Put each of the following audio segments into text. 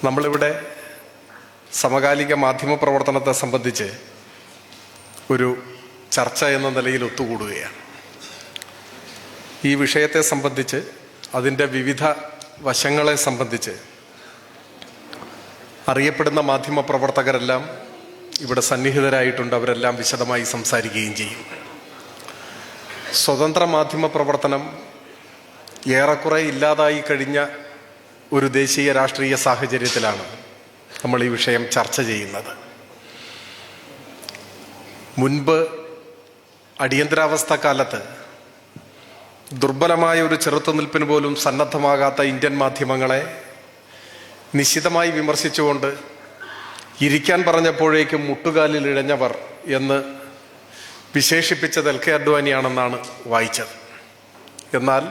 നമ്മളിവിടെ സമകാലിക മാധ്യമ പ്രവർത്തനത്തെ സംബന്ധിച്ച് ഒരു ചർച്ച എന്ന നിലയിൽ ഒത്തുകൂടുകയാണ്. ഈ വിഷയത്തെ സംബന്ധിച്ച്, അതിൻ്റെ വിവിധ വശങ്ങളെ സംബന്ധിച്ച് അറിയപ്പെടുന്ന മാധ്യമ പ്രവർത്തകരെല്ലാം ഇവിടെ സന്നിഹിതരായിട്ടുണ്ട്. അവരെല്ലാം വിശദമായി സംസാരിക്കുകയും ചെയ്യും. സ്വതന്ത്ര മാധ്യമ പ്രവർത്തനം ഏറെക്കുറെ ഇല്ലാതായി കഴിഞ്ഞ ഒരു ദേശീയ രാഷ്ട്രീയ സാഹചര്യത്തിലാണ് നമ്മൾ ഈ വിഷയം ചർച്ച ചെയ്യുന്നത്. മുൻപ് അടിയന്തരാവസ്ഥ കാലത്ത് ദുർബലമായ ഒരു ചെറുത്തുനിൽപ്പിന് പോലും സന്നദ്ധമാകാത്ത ഇന്ത്യൻ മാധ്യമങ്ങളെ നിശിതമായി വിമർശിച്ചുകൊണ്ട് ഇരിക്കാൻ പറഞ്ഞപ്പോഴേക്കും മുട്ടുകാലിൽ ഇഴഞ്ഞവർ എന്ന് വിശേഷിപ്പിച്ചത് എൽ.കെ. അദ്വാനിയാണെന്നാണ് വായിച്ചത്. എന്നാൽ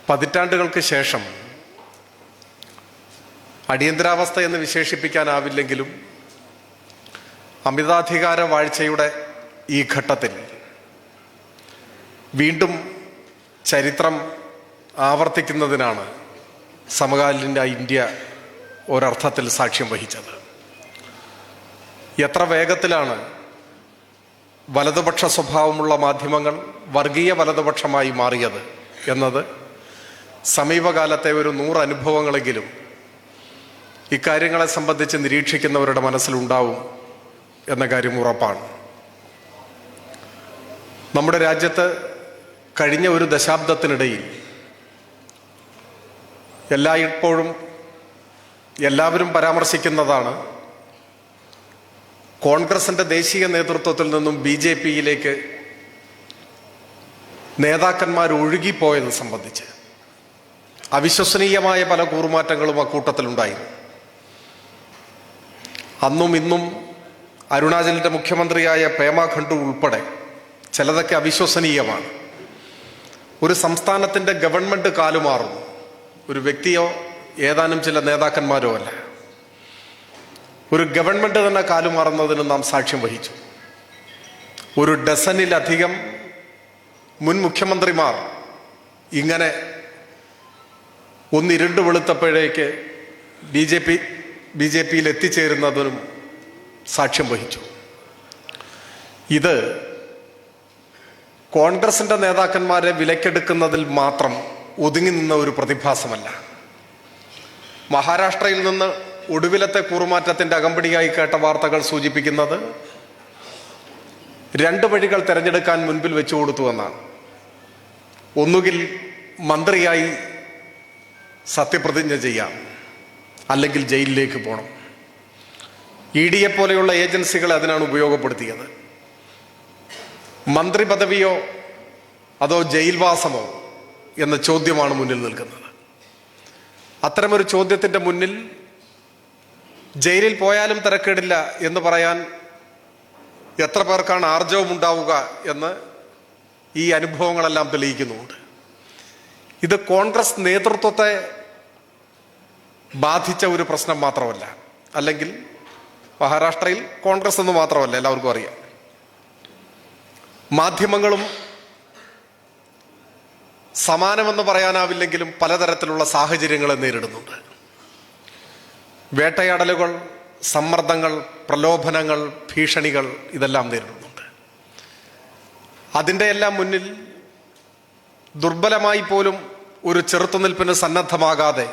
പതിറ്റാണ്ടുകൾക്ക് ശേഷം അടിയന്തരാവസ്ഥ എന്ന് വിശേഷിപ്പിക്കാനാവില്ലെങ്കിലും അമിതാധികാര വാഴ്ചയുടെ ഈ ഘട്ടത്തിൽ വീണ്ടും ചരിത്രം ആവർത്തിക്കുന്നതിനാണ് സമകാലീന ഇന്ത്യ ഒരർത്ഥത്തിൽ സാക്ഷ്യം വഹിച്ചത്. എത്ര വേഗത്തിലാണ് വലതുപക്ഷ സ്വഭാവമുള്ള മാധ്യമങ്ങൾ വർഗീയ വലതുപക്ഷമായി മാറിയത് എന്നത് സമീപകാലത്തെ ഒരു 100 അനുഭവങ്ങളെങ്കിലും ഇക്കാര്യങ്ങളെ സംബന്ധിച്ച് നിരീക്ഷിക്കുന്നവരുടെ മനസ്സിലുണ്ടാവും എന്ന കാര്യം ഉറപ്പാണ്. നമ്മുടെ രാജ്യത്ത് കഴിഞ്ഞ ഒരു ദശാബ്ദത്തിനിടയിൽ എല്ലായ്പ്പോഴും എല്ലാവരും പരാമർശിക്കുന്നതാണ്, കോൺഗ്രസിൻ്റെ ദേശീയ നേതൃത്വത്തിൽ നിന്നും BJP-യിലേക്ക് നേതാക്കന്മാർ ഒഴുകിപ്പോയത് സംബന്ധിച്ച് അവിശ്വസനീയമായ പല കൂറുമാറ്റങ്ങളും അക്കൂട്ടത്തിലുണ്ടായിരുന്നു. അന്നും ഇന്നും അരുണാചലിൻ്റെ മുഖ്യമന്ത്രിയായ പേമ ഖണ്ഡു ഉൾപ്പെടെ ചിലതൊക്കെ അവിശ്വസനീയമാണ്. ഒരു സംസ്ഥാനത്തിൻ്റെ ഗവൺമെൻറ് കാലുമാറുന്നു, ഒരു വ്യക്തിയോ ഏതാനും ചില നേതാക്കന്മാരോ അല്ല, ഒരു ഗവൺമെൻറ് തന്നെ കാലുമാറുന്നതിന് നാം സാക്ഷ്യം വഹിച്ചു. ഒരു ഡസനിലധികം മുൻ മുഖ്യമന്ത്രിമാർ ഇങ്ങനെ ഒന്നിരുണ്ട് വെളുത്തപ്പോഴേക്ക് BJP-യിൽ എത്തിച്ചേരുന്നതിനും സാക്ഷ്യം വഹിച്ചു. ഇത് കോൺഗ്രസിൻ്റെ നേതാക്കന്മാരെ വിലക്കെടുക്കുന്നതിൽ മാത്രം ഒതുങ്ങി നിന്ന ഒരു പ്രതിഭാസമല്ല. മഹാരാഷ്ട്രയിൽ നിന്ന് ഒടുവിലത്തെ കൂറുമാറ്റത്തിൻ്റെ അകമ്പടിയായി കേട്ട വാർത്തകൾ സൂചിപ്പിക്കുന്നത് 2 വഴികൾ തിരഞ്ഞെടുക്കാൻ മുൻപിൽ വെച്ചു കൊടുത്തു എന്നാണ്. ഒന്നുകിൽ മന്ത്രിയായി സത്യപ്രതിജ്ഞ ചെയ്യാം, അല്ലെങ്കിൽ ജയിലിലേക്ക് പോകണം. ED പോലെയുള്ള ഏജൻസികളെ അതിനാണ് ഉപയോഗപ്പെടുത്തിയത്. മന്ത്രി പദവിയോ അതോ ജയിൽവാസമോ എന്ന ചോദ്യമാണ് മുന്നിൽ നിൽക്കുന്നത്. അത്തരമൊരു ചോദ്യത്തിൻ്റെ മുന്നിൽ ജയിലിൽ പോയാലും തിരക്കേടില്ല എന്ന് പറയാൻ എത്ര പേർക്കാണ് ആർജവമുണ്ടാവുക എന്ന് ഈ അനുഭവങ്ങളെല്ലാം തെളിയിക്കുന്നുണ്ട്. ഇത് കോൺഗ്രസ് നേതൃത്വത്തെ ബാധിച്ച ഒരു പ്രശ്നം മാത്രമല്ല, അല്ലെങ്കിൽ മഹാരാഷ്ട്രയിൽ കോൺഗ്രസ് എന്ന് മാത്രമല്ല, എല്ലാവർക്കും അറിയാം. മാധ്യമങ്ങളും സമാനമെന്ന് പറയാനാവില്ലെങ്കിലും പലതരത്തിലുള്ള സാഹചര്യങ്ങളെ നേരിടുന്നുണ്ട്. വേട്ടയാടലുകൾ, സമ്മർദ്ദങ്ങൾ, പ്രലോഭനങ്ങൾ, ഭീഷണികൾ ഇതെല്ലാം നേരിടുന്നുണ്ട്. അതിൻ്റെ എല്ലാം മുന്നിൽ ദുർബലമായി പോലും ഒരു ചെറുത്തുനിൽപ്പിന് സന്നദ്ധമാകാതെ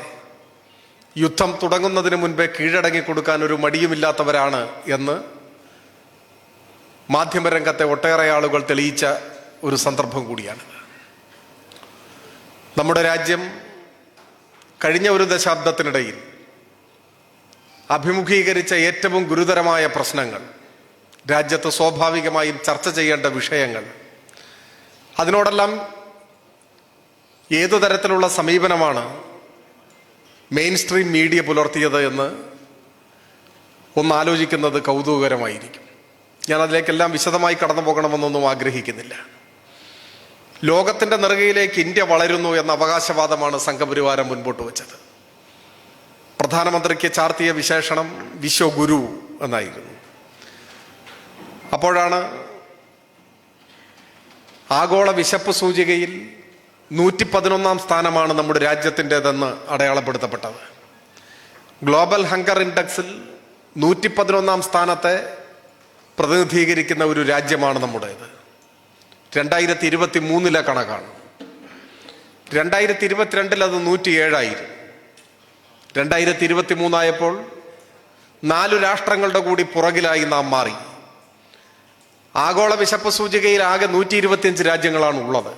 യുദ്ധം തുടങ്ങുന്നതിന് മുൻപേ കീഴടങ്ങി കൊടുക്കാൻ ഒരു മടിയുമില്ലാത്തവരാണ് എന്ന് മാധ്യമരംഗത്തെ ഒട്ടേറെ ആളുകൾ തെളിയിച്ച ഒരു സന്ദർഭം കൂടിയാണിത്. നമ്മുടെ രാജ്യം കഴിഞ്ഞ ഒരു ദശാബ്ദത്തിനിടയിൽ അഭിമുഖീകരിച്ച ഏറ്റവും ഗുരുതരമായ പ്രശ്നങ്ങൾ, രാജ്യത്ത് സ്വാഭാവികമായും ചർച്ച ചെയ്യേണ്ട വിഷയങ്ങൾ, അതിനോടെല്ലാം ഏതു തരത്തിലുള്ള സമീപനമാണ് മെയിൻ സ്ട്രീം മീഡിയ പുലർത്തിയത് എന്ന് ഒന്നാലോചിക്കുന്നത് കൗതുകകരമായിരിക്കും. ഞാൻ അതിലേക്കെല്ലാം വിശദമായി കടന്നു പോകണമെന്നൊന്നും ആഗ്രഹിക്കുന്നില്ല. ലോകത്തിൻ്റെ നെറുകയിലേക്ക് ഇന്ത്യ വളരുന്നു എന്ന അവകാശവാദമാണ് സംഘപരിവാരം മുൻപോട്ട് വെച്ചത്. പ്രധാനമന്ത്രിക്ക് ചാർത്തിയ വിശേഷണം വിശ്വഗുരു എന്നായിരുന്നു. അപ്പോഴാണ് ആഗോള വിശപ്പ് സൂചികയിൽ 111-ാം സ്ഥാനമാണ് നമ്മുടെ രാജ്യത്തിൻ്റെതെന്ന് അടയാളപ്പെടുത്തപ്പെട്ടത്. ഗ്ലോബൽ ഹങ്കർ ഇൻഡെക്സിൽ 111 സ്ഥാനത്തെ പ്രതിനിധീകരിക്കുന്ന ഒരു രാജ്യമാണ് നമ്മുടേത്. 2023 കണക്കാണ്. 2022 അത് 107 2023 ആയപ്പോൾ 4 രാഷ്ട്രങ്ങളുടെ കൂടി പുറകിലായി നാം മാറി. ആഗോള വിശപ്പ് സൂചികയിൽ ആകെ 125 രാജ്യങ്ങളാണ് ഉള്ളത്.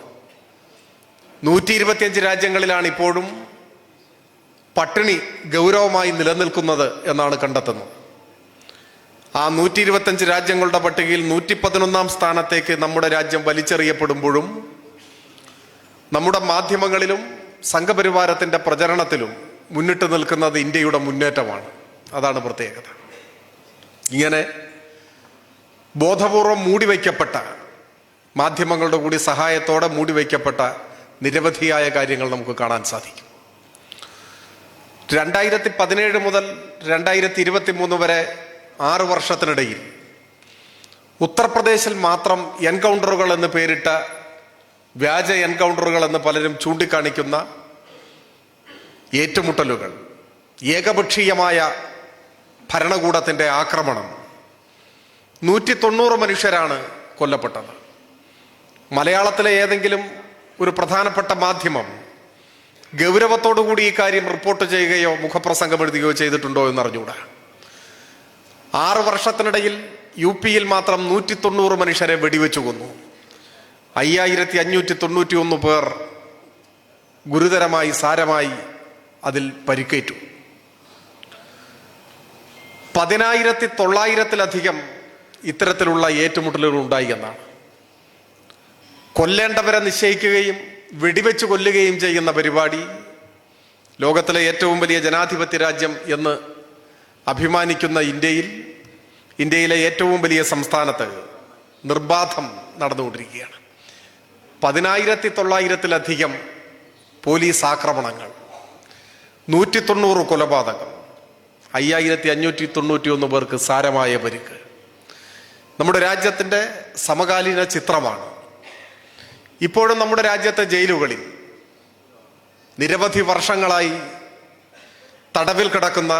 125 രാജ്യങ്ങളിലാണ് ഇപ്പോഴും പട്ടിണി ഗൗരവമായി നിലനിൽക്കുന്നത് എന്നാണ് കണ്ടെത്തുന്നത്. ആ 125 രാജ്യങ്ങളുടെ പട്ടികയിൽ 111 സ്ഥാനത്തേക്ക് നമ്മുടെ രാജ്യം വലിച്ചെറിയപ്പെടുമ്പോഴും നമ്മുടെ മാധ്യമങ്ങളിലും സംഘപരിവാരത്തിന്റെ പ്രചരണത്തിലും മുന്നിട്ട് നിൽക്കുന്നത് ഇന്ത്യയുടെ മുന്നേറ്റമാണ്. അതാണ് പ്രത്യേകത. ഇങ്ങനെ ബോധപൂർവം മൂടിവയ്ക്കപ്പെട്ട, മാധ്യമങ്ങളുടെ കൂടി സഹായത്തോടെ മൂടിവയ്ക്കപ്പെട്ട നിരവധിയായ കാര്യങ്ങൾ നമുക്ക് കാണാൻ സാധിക്കും. 2017 മുതൽ 2023 വരെ 6 വർഷത്തിനിടയിൽ ഉത്തർപ്രദേശിൽ മാത്രം എൻകൗണ്ടറുകൾ എന്ന് പേരിട്ട വ്യാജ എൻകൗണ്ടറുകൾ എന്ന് പലരും ചൂണ്ടിക്കാണിക്കുന്ന ഏറ്റുമുട്ടലുകൾ, ഏകപക്ഷീയമായ ഭരണകൂടത്തിന്റെ ആക്രമണം, 190 മനുഷ്യരാണ് കൊല്ലപ്പെട്ടത്. മലയാളത്തിലെ ഏതെങ്കിലും ഒരു പ്രധാനപ്പെട്ട മാധ്യമം ഗൗരവത്തോടുകൂടി ഈ കാര്യം റിപ്പോർട്ട് ചെയ്യുകയോ മുഖപ്രസംഗം എഴുതുകയോ ചെയ്തിട്ടുണ്ടോ എന്നറിഞ്ഞൂടാ. 6 വർഷത്തിനിടയിൽ UP-യിൽ മാത്രം 190 മനുഷ്യരെ വെടിവെച്ചു കൊന്നു. 5591 പേർ ഗുരുതരമായി, സാരമായി അതിൽ പരിക്കേറ്റു. 10,900-ത്തിലധികം ഇത്തരത്തിലുള്ള ഏറ്റുമുട്ടലുകൾ ഉണ്ടായി എന്നാണ്. കൊല്ലേണ്ടവരെ നിശ്ചയിക്കുകയും വെടിവെച്ച് കൊല്ലുകയും ചെയ്യുന്ന പരിപാടി ലോകത്തിലെ ഏറ്റവും വലിയ ജനാധിപത്യ രാജ്യം എന്ന് അഭിമാനിക്കുന്ന ഇന്ത്യയിലെ ഏറ്റവും വലിയ സംസ്ഥാനത്ത് നിർബാധം നടന്നുകൊണ്ടിരിക്കുകയാണ്. 10,900-ത്തിലധികം പോലീസ് ആക്രമണങ്ങൾ, 190 കൊലപാതകം, 5591 പേർക്ക് സാരമായ പരിക്ക്. നമ്മുടെ രാജ്യത്തിൻ്റെ സമകാലീന ചിത്രമാണ്. ഇപ്പോഴും നമ്മുടെ രാജ്യത്തെ ജയിലുകളിൽ നിരവധി വർഷങ്ങളായി തടവിൽ കിടക്കുന്ന,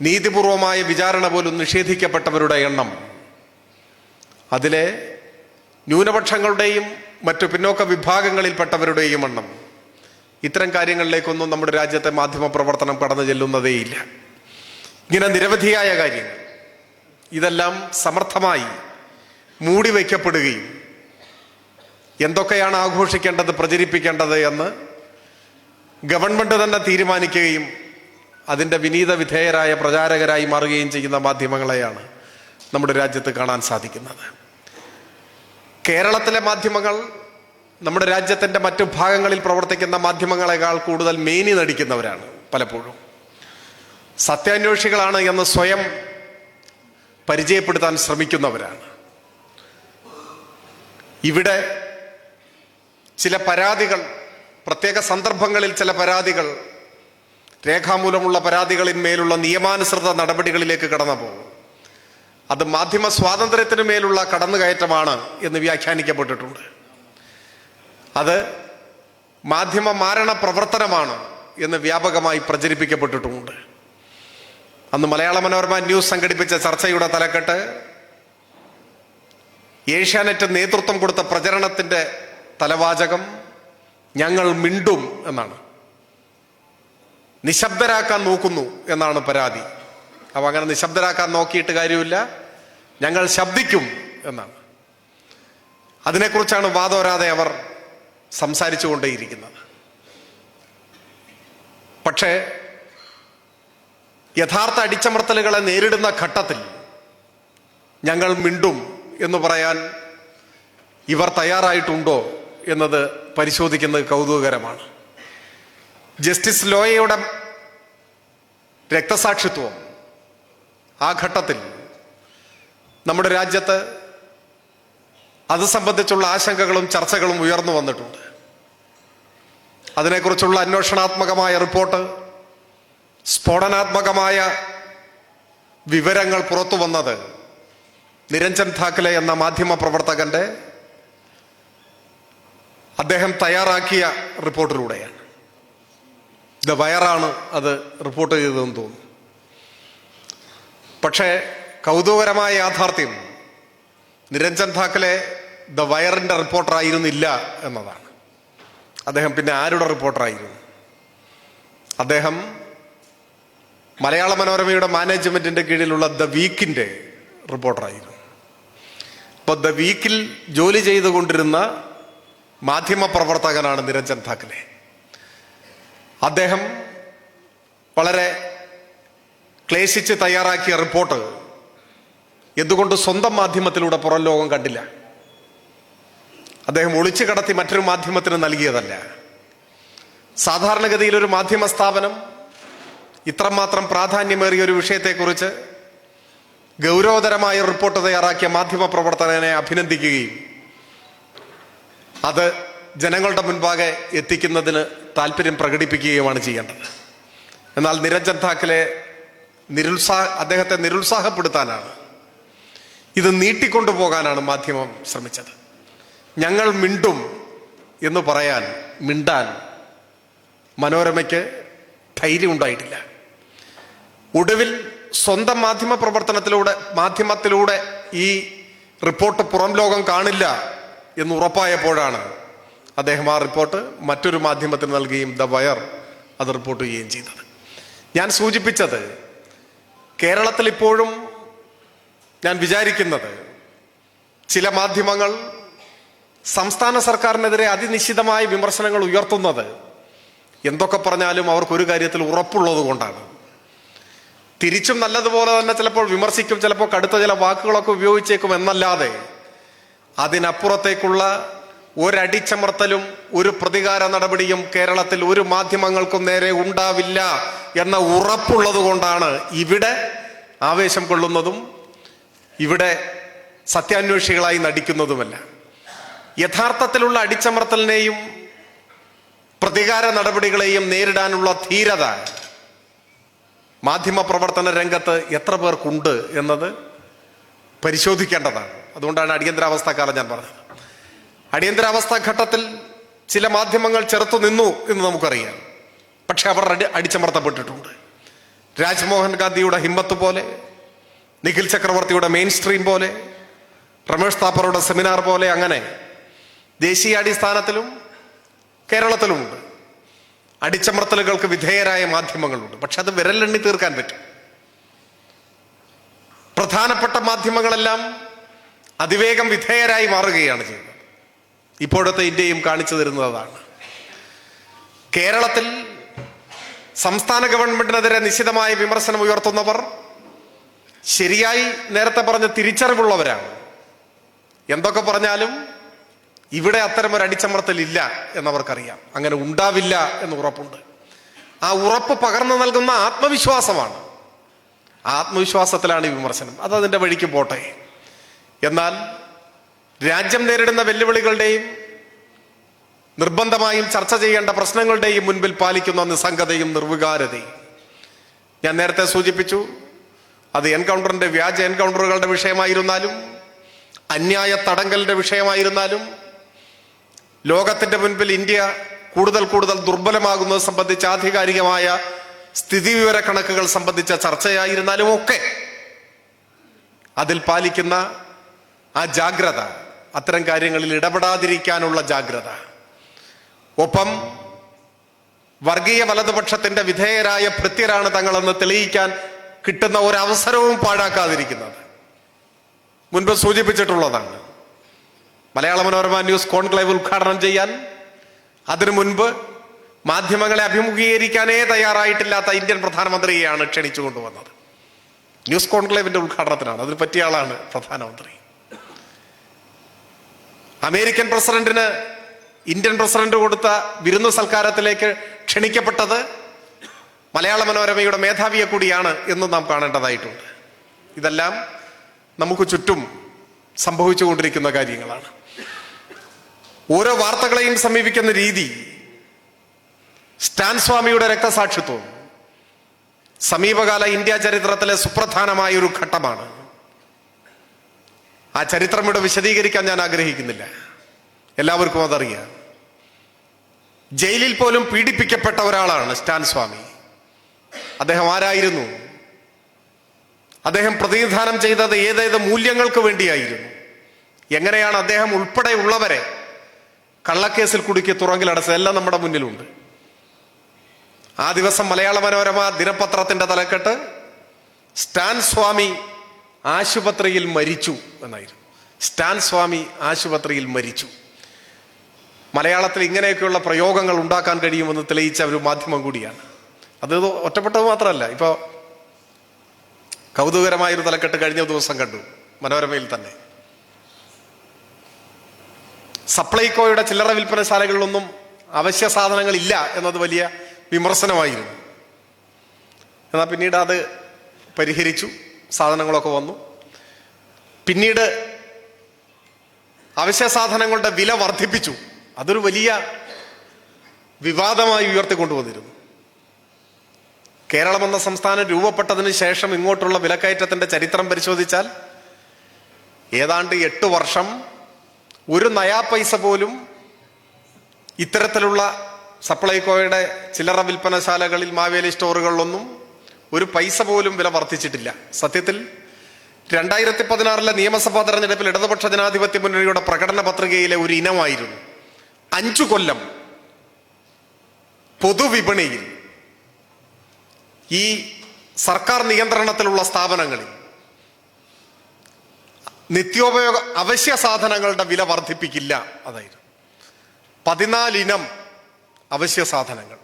നീതിപൂർവമായ വിചാരണ പോലും നിഷേധിക്കപ്പെട്ടവരുടെ എണ്ണം, അതിലെ ന്യൂനപക്ഷങ്ങളുടെയും മറ്റു പിന്നോക്ക വിഭാഗങ്ങളിൽപ്പെട്ടവരുടെയും എണ്ണം, ഇത്തരം കാര്യങ്ങളിലേക്കൊന്നും നമ്മുടെ രാജ്യത്തെ മാധ്യമ പ്രവർത്തനം കടന്നു ചെല്ലുന്നതേയില്ല. ഇങ്ങനെ നിരവധിയായ കാര്യങ്ങൾ, ഇതെല്ലാം സമർത്ഥമായി മൂടിവെക്കപ്പെടുകയും എന്തൊക്കെയാണ് ആഘോഷിക്കേണ്ടത്, പ്രചരിപ്പിക്കേണ്ടത് എന്ന് ഗവൺമെന്റ് തന്നെ തീരുമാനിക്കുകയും അതിൻ്റെ വിനീത വിധേയരായ പ്രചാരകരായി മാറുകയും ചെയ്യുന്ന മാധ്യമങ്ങളെയാണ് നമ്മുടെ രാജ്യത്ത് കാണാൻ സാധിക്കുന്നത്. കേരളത്തിലെ മാധ്യമങ്ങൾ നമ്മുടെ രാജ്യത്തിൻ്റെ മറ്റു ഭാഗങ്ങളിൽ പ്രവർത്തിക്കുന്ന മാധ്യമങ്ങളെക്കാൾ കൂടുതൽ മേനി നടിക്കുന്നവരാണ്. പലപ്പോഴും സത്യാന്വേഷികളാണ് എന്ന് സ്വയം പരിചയപ്പെടുത്താൻ ശ്രമിക്കുന്നവരാണ്. ഇവിടെ ചില പരാതികൾ, പ്രത്യേക സന്ദർഭങ്ങളിൽ ചില പരാതികൾ, രേഖാമൂലമുള്ള പരാതികളിന്മേലുള്ള നിയമാനുസൃത നടപടികളിലേക്ക് കടന്നു പോകും. അത് മാധ്യമ സ്വാതന്ത്ര്യത്തിന് മേലുള്ള കടന്നുകയറ്റമാണ് എന്ന് വ്യാഖ്യാനിക്കപ്പെട്ടിട്ടുണ്ട്. അത് മാധ്യമ മാരണ പ്രവർത്തനമാണ് എന്ന് വ്യാപകമായി പ്രചരിപ്പിക്കപ്പെട്ടിട്ടുമുണ്ട്. അന്ന് മലയാള മനോരമ ന്യൂസ് സംഘടിപ്പിച്ച ചർച്ചയുടെ തലക്കെട്ട് ഏഷ്യാനെറ്റ് നേതൃത്വം കൊടുത്ത പ്രചരണത്തിന്റെ തലവാചകം ഞങ്ങൾ മിണ്ടും എന്നാണ്. നിശബ്ദരാക്കാൻ നോക്കുന്നു എന്നാണ് പരാതി. അപ്പൊ അങ്ങനെ നിശബ്ദരാക്കാൻ നോക്കിയിട്ട് കാര്യമില്ല, ഞങ്ങൾ ശബ്ദിക്കും എന്നാണ്. അതിനെക്കുറിച്ചാണ് വാദോരാതെ അവർ സംസാരിച്ചു കൊണ്ടേയിരിക്കുന്നത്. പക്ഷേ യഥാർത്ഥ അടിച്ചമർത്തലുകളെ നേരിടുന്ന ഘട്ടത്തിൽ ഞങ്ങൾ മിണ്ടും എന്ന് പറയാൻ ഇവർ തയ്യാറായിട്ടുണ്ടോ എന്നത് പരിശോധിക്കുന്നത് കൗതുകകരമാണ്. ജസ്റ്റിസ് ലോയയുടെ രക്തസാക്ഷിത്വം ആ ഘട്ടത്തിൽ നമ്മുടെ രാജ്യത്ത് അത് സംബന്ധിച്ചുള്ള ആശങ്കകളും ചർച്ചകളും ഉയർന്നു വന്നിട്ടുണ്ട്. അതിനെക്കുറിച്ചുള്ള അന്വേഷണാത്മകമായ റിപ്പോർട്ട്, സ്ഫോടനാത്മകമായ വിവരങ്ങൾ പുറത്തു വന്നത് നിരഞ്ജൻ ധാക്കലെ എന്ന മാധ്യമ പ്രവർത്തകന്റെ അദ്ദേഹം തയ്യാറാക്കിയ റിപ്പോർട്ടിലൂടെയാണ്. ദ വയറാണ് അത് റിപ്പോർട്ട് ചെയ്തതെന്ന് തോന്നുന്നു. പക്ഷേ കൗതുകകരമായ യാഥാർത്ഥ്യം നിരഞ്ജൻ ധാക്കലെ ദ വയറിൻ്റെ റിപ്പോർട്ടറായിരുന്നില്ല എന്നതാണ്. അദ്ദേഹം പിന്നെ ആരുടെ റിപ്പോർട്ടറായിരുന്നു? അദ്ദേഹം മലയാള മനോരമയുടെ മാനേജ്മെന്റിന്റെ കീഴിലുള്ള ദ വീക്കിന്റെ റിപ്പോർട്ടറായിരുന്നു. അപ്പോൾ ദ വീക്കിൽ ജോലി ചെയ്തുകൊണ്ടിരുന്ന മാധ്യമ പ്രവർത്തകനാണ് നിരഞ്ജൻ ധാക്കലെ. അദ്ദേഹം വളരെ ക്ലേശിച്ച് തയ്യാറാക്കിയ റിപ്പോർട്ട് എന്തുകൊണ്ട് സ്വന്തം മാധ്യമത്തിലൂടെ പുറം ലോകം കണ്ടില്ല? അദ്ദേഹം ഒളിച്ചു കടത്തി മറ്റൊരു മാധ്യമത്തിന് നൽകിയതല്ല. സാധാരണഗതിയിൽ ഒരു മാധ്യമ സ്ഥാപനം ഇത്രമാത്രം പ്രാധാന്യമേറിയ ഒരു വിഷയത്തെക്കുറിച്ച് ഗൗരവതരമായ റിപ്പോർട്ട് തയ്യാറാക്കിയ മാധ്യമ പ്രവർത്തകനെ അഭിനന്ദിക്കുകയും അത് ജനങ്ങളുടെ മുൻപാകെ എത്തിക്കുന്നതിന് താല്പര്യം പ്രകടിപ്പിക്കുകയുമാണ് ചെയ്യേണ്ടത്. എന്നാൽ നിരഞ്ജൻ ധാക്കലെ അദ്ദേഹത്തെ നിരുത്സാഹപ്പെടുത്താനാണ്, ഇത് നീട്ടിക്കൊണ്ടുപോകാനാണ് മാധ്യമം ശ്രമിച്ചത്. ഞങ്ങൾ മിണ്ടും എന്ന് മിണ്ടാൻ മനോരമയ്ക്ക് ധൈര്യം ഉണ്ടായിട്ടില്ല. ഒടുവിൽ സ്വന്തം മാധ്യമത്തിലൂടെ ഈ റിപ്പോർട്ട് പുറം ലോകം കാണില്ല എന്ന് ഉറപ്പായപ്പോഴാണ് അദ്ദേഹം ആ റിപ്പോർട്ട് മറ്റൊരു മാധ്യമത്തിന് നൽകുകയും ദ വയർ അത് റിപ്പോർട്ട് ചെയ്യുകയും ചെയ്തത്. ഞാൻ സൂചിപ്പിച്ചത് കേരളത്തിൽ ഇപ്പോഴും ഞാൻ വിചാരിക്കുന്നത് ചില മാധ്യമങ്ങൾ സംസ്ഥാന സർക്കാരിനെതിരെ അതിനിശ്ചിതമായ വിമർശനങ്ങൾ ഉയർത്തുന്നത് എന്തൊക്കെ പറഞ്ഞാലും അവർക്കൊരു കാര്യത്തിൽ ഉറപ്പുള്ളത് കൊണ്ടാണ്. തിരിച്ചും നല്ലതുപോലെ തന്നെ ചിലപ്പോൾ വിമർശിക്കും, ചിലപ്പോൾ കടുത്ത ചില വാക്കുകളൊക്കെ ഉപയോഗിച്ചേക്കും എന്നല്ലാതെ അതിനപ്പുറത്തേക്കുള്ള ഒരടിച്ചമർത്തലും ഒരു പ്രതികാര നടപടിയും കേരളത്തിൽ ഒരു മാധ്യമങ്ങൾക്കും നേരെ ഉണ്ടാവില്ല എന്ന ഉറപ്പുള്ളത് കൊണ്ടാണ് ഇവിടെ ആവേശം കൊള്ളുന്നതും ഇവിടെ സത്യാന്വേഷികളായി നടിക്കുന്നതുമല്ല. യഥാർത്ഥത്തിലുള്ള അടിച്ചമർത്തലിനെയും പ്രതികാര നടപടികളെയും നേരിടാനുള്ള ധീരത മാധ്യമ പ്രവർത്തന രംഗത്ത് എത്ര പേർക്കുണ്ട് എന്നത് പരിശോധിക്കേണ്ടതാണ്. അതുകൊണ്ടാണ് അടിയന്തരാവസ്ഥക്കാലം ഞാൻ പറഞ്ഞത്. അടിയന്തരാവസ്ഥ ഘട്ടത്തിൽ ചില മാധ്യമങ്ങൾ ചെറുത്തു നിന്നു എന്ന് നമുക്കറിയാം. പക്ഷെ അവർ അടിച്ചമർത്തപ്പെട്ടിട്ടുണ്ട്. രാജ്മോഹൻ ഗാന്ധിയുടെ ഹിമ്മത്ത് പോലെ, നിഖിൽ ചക്രവർത്തിയുടെ മെയിൻ സ്ട്രീം പോലെ, രമേഷ് താപ്പറുടെ സെമിനാർ പോലെ, അങ്ങനെ ദേശീയാടിസ്ഥാനത്തിലും കേരളത്തിലുമുണ്ട് അടിച്ചമർത്തലുകൾക്ക് വിധേയരായ മാധ്യമങ്ങളുണ്ട്. പക്ഷെ അത് വിരലെണ്ണി തീർക്കാൻ പറ്റും. പ്രധാനപ്പെട്ട മാധ്യമങ്ങളെല്ലാം അതിവേഗം വിധേയരായി മാറുകയാണ് ചെയ്യുന്നത്. ഇപ്പോഴത്തെ ഇന്ത്യയും കാണിച്ചു തരുന്നത് അതാണ്. കേരളത്തിൽ സംസ്ഥാന ഗവൺമെന്റിനെതിരെ നിശിതമായ വിമർശനം ഉയർത്തുന്നവർ ശരിയായി നേരത്തെ പറഞ്ഞ തിരിച്ചറിവുള്ളവരാണ്. എന്തൊക്കെ പറഞ്ഞാലും ഇവിടെ അത്തരമൊരു അടിച്ചമർത്തലില്ല എന്നവർക്കറിയാം. അങ്ങനെ ഉണ്ടാവില്ല എന്ന് ഉറപ്പുണ്ട്. ആ ഉറപ്പ് പകർന്നു നൽകുന്ന ആത്മവിശ്വാസമാണ്. ആത്മവിശ്വാസത്തിലാണ് ഈ വിമർശനം. അതതിൻ്റെ വഴിക്ക് പോട്ടെ. എന്നാൽ രാജ്യം നേരിടുന്ന വെല്ലുവിളികളുടെയും നിർബന്ധമായും ചർച്ച ചെയ്യേണ്ട പ്രശ്നങ്ങളുടെയും മുൻപിൽ പാലിക്കുന്ന നിസ്സംഗതയും നിർവികാരതയും ഞാൻ നേരത്തെ സൂചിപ്പിച്ചു. അത് എൻകൗണ്ടറിന്റെ വ്യാജ എൻകൗണ്ടറുകളുടെ വിഷയമായിരുന്നാലും അന്യായ തടങ്കലിന്റെ വിഷയമായിരുന്നാലും ലോകത്തിന്റെ മുൻപിൽ ഇന്ത്യ കൂടുതൽ ദുർബലമാകുന്നത് സംബന്ധിച്ച ആധികാരികമായ സ്ഥിതിവിവര കണക്കുകൾ സംബന്ധിച്ച ചർച്ചയായിരുന്നാലും ഒക്കെ അതിൽ പാലിക്കുന്ന ആ ജാഗ്രത, അത്തരം കാര്യങ്ങളിൽ ഇടപെടാതിരിക്കാനുള്ള ജാഗ്രത, ഒപ്പം വർഗീയ വലതുപക്ഷത്തിന്റെ വിധേയരായ ഭൃത്യരാണ് തങ്ങളെന്ന് തെളിയിക്കാൻ കിട്ടുന്ന ഒരവസരവും പാഴാക്കാതിരിക്കുന്നത് മുൻപ് സൂചിപ്പിച്ചിട്ടുള്ളതാണ്. മലയാള മനോരമ ന്യൂസ് കോൺക്ലേവ് ഉദ്ഘാടനം ചെയ്യാൻ അതിനു മുൻപ് മാധ്യമങ്ങളെ അഭിമുഖീകരിക്കാനേ തയ്യാറായിട്ടില്ലാത്ത ഇന്ത്യൻ പ്രധാനമന്ത്രിയെയാണ് ക്ഷണിച്ചു കൊണ്ടുവന്നത്. ന്യൂസ് കോൺക്ലേവിന്റെ ഉദ്ഘാടനത്തിനാണ്. അതിന് പറ്റിയ ആളാണ് പ്രധാനമന്ത്രി. അമേരിക്കൻ പ്രസിഡന്റിന് ഇന്ത്യൻ പ്രസിഡന്റ് കൊടുത്ത വിരുന്നു സൽക്കാരത്തിലേക്ക് ക്ഷണിക്കപ്പെട്ടത് മലയാള മനോരമയുടെ മേധാവിയെ കൂടിയാണ് എന്ന് നാം കാണേണ്ടതായിട്ടുണ്ട്. ഇതെല്ലാം നമുക്ക് ചുറ്റും സംഭവിച്ചുകൊണ്ടിരിക്കുന്ന കാര്യങ്ങളാണ്. ഓരോ വാർത്തകളെയും സമീപിക്കുന്ന രീതി, സ്റ്റാൻ സ്വാമിയുടെ രക്തസാക്ഷിത്വം സമീപകാല ഇന്ത്യ ചരിത്രത്തിലെ സുപ്രധാനമായ ഒരു ഘട്ടമാണ്. ആ ചരിത്രം ഇവിടെ വിശദീകരിക്കാൻ ഞാൻ ആഗ്രഹിക്കുന്നില്ല. എല്ലാവർക്കും അതറിയാം. ജയിലിൽ പോലും പീഡിപ്പിക്കപ്പെട്ട ഒരാളാണ് സ്റ്റാൻ സ്വാമി. അദ്ദേഹം ആരായിരുന്നു? അദ്ദേഹം പ്രതിനിധാനം ചെയ്തത് ഏതേത് മൂല്യങ്ങൾക്ക് വേണ്ടിയായിരുന്നു? എങ്ങനെയാണ് അദ്ദേഹം ഉൾപ്പെടെയുള്ളവരെ കള്ളക്കേസിൽ കുടുക്കി തുറങ്കിലടച്ചത്? എല്ലാം നമ്മുടെ മുന്നിലുണ്ട്. ആ ദിവസം മലയാള മനോരമ ദിനപത്രത്തിന്റെ തലക്കെട്ട് സ്റ്റാൻ സ്വാമി ആശുപത്രിയിൽ മരിച്ചു എന്നായിരുന്നു. സ്റ്റാൻ സ്വാമി ആശുപത്രിയിൽ മരിച്ചു. മലയാളത്തിൽ ഇങ്ങനെയൊക്കെയുള്ള പ്രയോഗങ്ങൾ ഉണ്ടാക്കാൻ കഴിയുമെന്ന് തെളിയിച്ച ഒരു മാധ്യമം കൂടിയാണ്. അത് ഒറ്റപ്പെട്ടത് മാത്രമല്ല. ഇപ്പോ കൗതുകരമായൊരു തലക്കെട്ട് കഴിഞ്ഞ ദിവസം കണ്ടു മനോരമയിൽ തന്നെ. സപ്ലൈകോയുടെ ചില്ലറ വിൽപ്പനശാലകളിലൊന്നും അവശ്യ സാധനങ്ങൾ ഇല്ല എന്നത് വലിയ വിമർശനമായിരുന്നു. എന്നാൽ പിന്നീട് അത് പരിഹരിച്ചു, സാധനങ്ങളൊക്കെ വന്നു. പിന്നീട് അവശ്യ സാധനങ്ങളുടെ വില വർദ്ധിപ്പിച്ചു. അതൊരു വലിയ വിവാദമായി ഉയർത്തിക്കൊണ്ടുവന്നിരുന്നു. കേരളം എന്ന സംസ്ഥാനം രൂപപ്പെട്ടതിന് ശേഷം ഇങ്ങോട്ടുള്ള വിലക്കയറ്റത്തിന്റെ ചരിത്രം പരിശോധിച്ചാൽ ഏതാണ്ട് 8 വർഷം ഒരു നയാ പൈസ പോലും ഇത്തരത്തിലുള്ള സപ്ലൈകോയുടെ ചില്ലറ വിൽപ്പനശാലകളിൽ, മാവേലി സ്റ്റോറുകളിലൊന്നും ഒരു പൈസ പോലും വില വർദ്ധിച്ചിട്ടില്ല. സത്യത്തിൽ 2016 നിയമസഭാ തെരഞ്ഞെടുപ്പിൽ ഇടതുപക്ഷ ജനാധിപത്യ മുന്നണിയുടെ പ്രകടന പത്രികയിലെ ഒരു ഇനമായിരുന്നു 5 കൊല്ലം പൊതുവിപണിയിൽ ഈ സർക്കാർ നിയന്ത്രണത്തിലുള്ള സ്ഥാപനങ്ങളിൽ നിത്യോപയോഗ അവശ്യ സാധനങ്ങളുടെ വില വർദ്ധിപ്പിക്കില്ല. അതായിരുന്നു 14 ഇനം അവശ്യ സാധനങ്ങൾ.